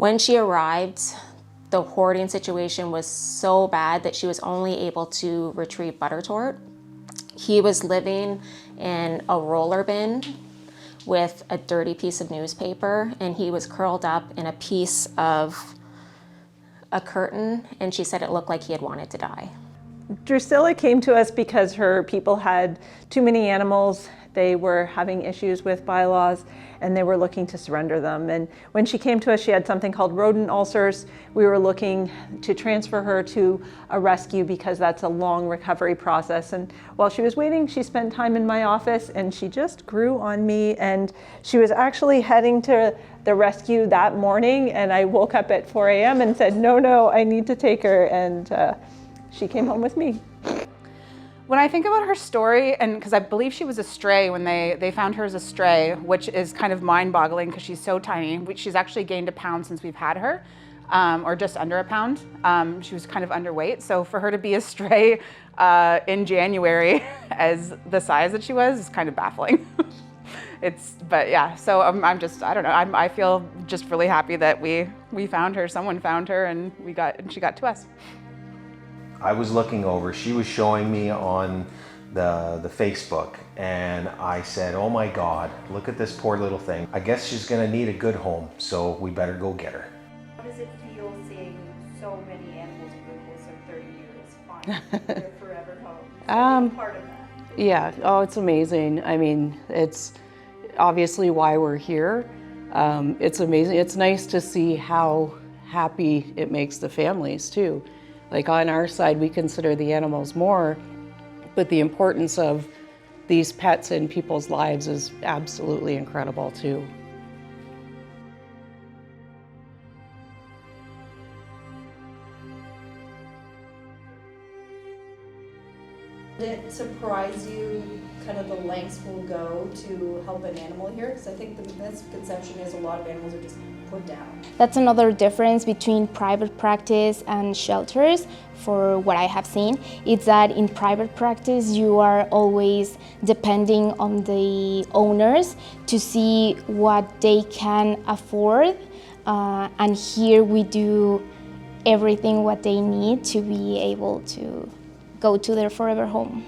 When she arrived, the hoarding situation was so bad that she was only able to retrieve Buttertort. He was living in a roller bin with a dirty piece of newspaper, and he was curled up in a piece of a curtain, and she said it looked like he had wanted to die. Drusilla came to us because her people had too many animals. They were having issues with bylaws and they were looking to surrender them. And when she came to us, she had something called rodent ulcers. We were looking to transfer her to a rescue because that's a long recovery process. And while she was waiting, she spent time in my office and she just grew on me. And she was actually heading to the rescue that morning. And I woke up at 4 a.m. and said, no, I need to take her. And she came home with me. When I think about her story, and because I believe she was a stray when they found her as a stray, which is kind of mind-boggling because she's so tiny. She's actually gained a pound since we've had her, or just under a pound. She was kind of underweight, so for her to be a stray in January as the size that she was is kind of baffling. But yeah, so I don't know, I feel just really happy that we found her, someone found her, and she got to us. I was looking over, she was showing me on the Facebook, and I said, oh my God, look at this poor little thing. I guess she's gonna need a good home, so we better go get her. How does it feel seeing so many animals for the course of 30 years find their forever home? So part of that. Yeah, oh, it's amazing. I mean, it's obviously why we're here. It's amazing. It's nice to see how happy it makes the families too. Like on our side, we consider the animals more, but the importance of these pets in people's lives is absolutely incredible too. Did it surprise you kind of the lengths we'll go to help an animal here? Because I think the misconception is a lot of animals are just put down. That's another difference between private practice and shelters. For what I have seen, it's that in private practice you are always depending on the owners to see what they can afford, and here we do everything what they need to be able to go to their forever home.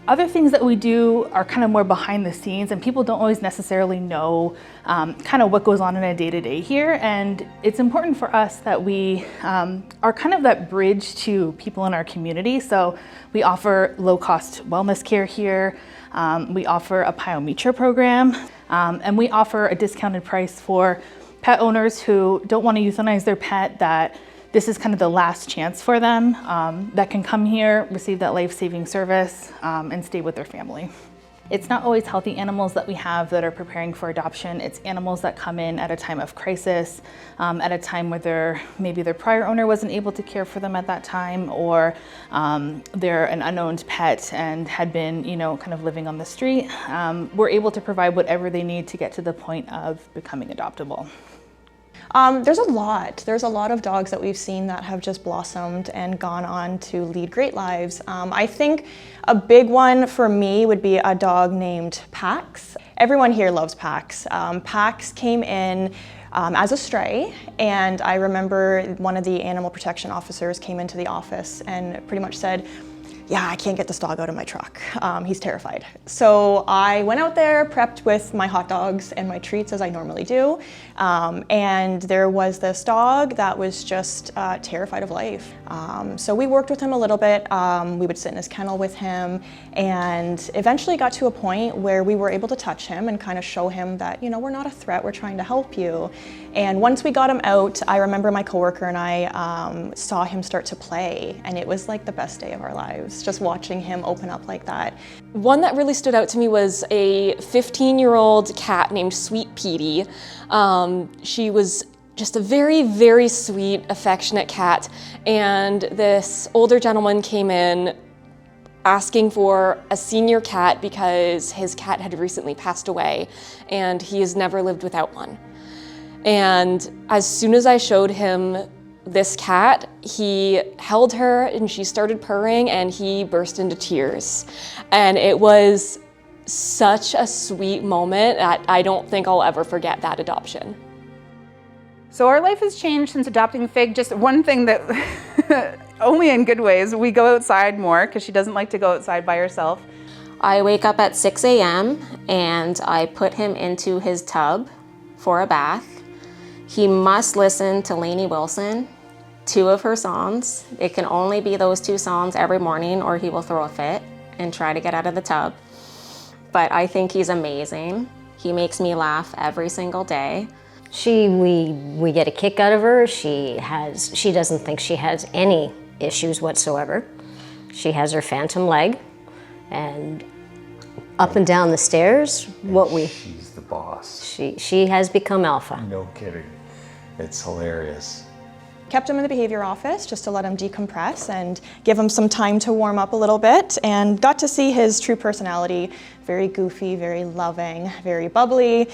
Other things that we do are kind of more behind the scenes, and people don't always necessarily know kind of what goes on in a day-to-day here. And it's important for us that we are kind of that bridge to people in our community. So we offer low-cost wellness care here. We offer a pyometra program, and we offer a discounted price for pet owners who don't want to euthanize their pet, that this is kind of the last chance for them, that can come here, receive that life-saving service, and stay with their family. It's not always healthy animals that we have that are preparing for adoption. It's animals that come in at a time of crisis, at a time where maybe their prior owner wasn't able to care for them at that time, or they're an unowned pet and had been, kind of living on the street. We're able to provide whatever they need to get to the point of becoming adoptable. There's a lot of dogs that we've seen that have just blossomed and gone on to lead great lives. I think a big one for me would be a dog named Pax. Everyone here loves Pax. Pax came in as a stray, and I remember one of the animal protection officers came into the office and pretty much said, yeah, I can't get this dog out of my truck. He's terrified. So I went out there, prepped with my hot dogs and my treats as I normally do. And there was this dog that was just terrified of life. So we worked with him a little bit. We would sit in his kennel with him, and eventually got to a point where we were able to touch him and kind of show him that, we're not a threat, we're trying to help you. And once we got him out, I remember my coworker and I saw him start to play, and it was like the best day of our lives, just watching him open up like that. One that really stood out to me was a 15-year-old cat named Sweet Petey. She was just a very, very sweet, affectionate cat, and this older gentleman came in asking for a senior cat because his cat had recently passed away and he has never lived without one. And as soon as I showed him this cat, he held her and she started purring and he burst into tears. And it was such a sweet moment that I don't think I'll ever forget that adoption. So our life has changed since adopting Fig. Just one thing that, only in good ways, we go outside more because she doesn't like to go outside by herself. I wake up at 6 a.m. and I put him into his tub for a bath. He must listen to Lainey Wilson, 2 of her songs. It can only be those 2 songs every morning or he will throw a fit and try to get out of the tub. But I think he's amazing. He makes me laugh every single day. We get a kick out of her. She doesn't think she has any issues whatsoever. She has her phantom leg, and up and down the stairs, She's the boss. She has become alpha. No kidding. It's hilarious. Kept him in the behavior office just to let him decompress and give him some time to warm up a little bit, and got to see his true personality. Very goofy, very loving, very bubbly.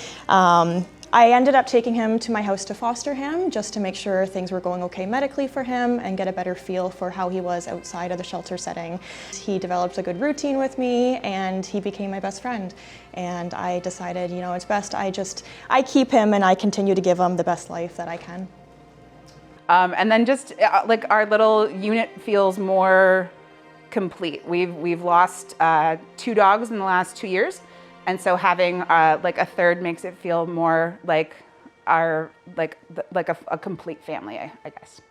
I ended up taking him to my house to foster him just to make sure things were going okay medically for him and get a better feel for how he was outside of the shelter setting. He developed a good routine with me and he became my best friend. And I decided, you know, it's best I keep him and I continue to give him the best life that I can. And then just like our little unit feels more complete. We've lost 2 dogs in the last 2 years. And so having like a third makes it feel more like a complete family, I guess.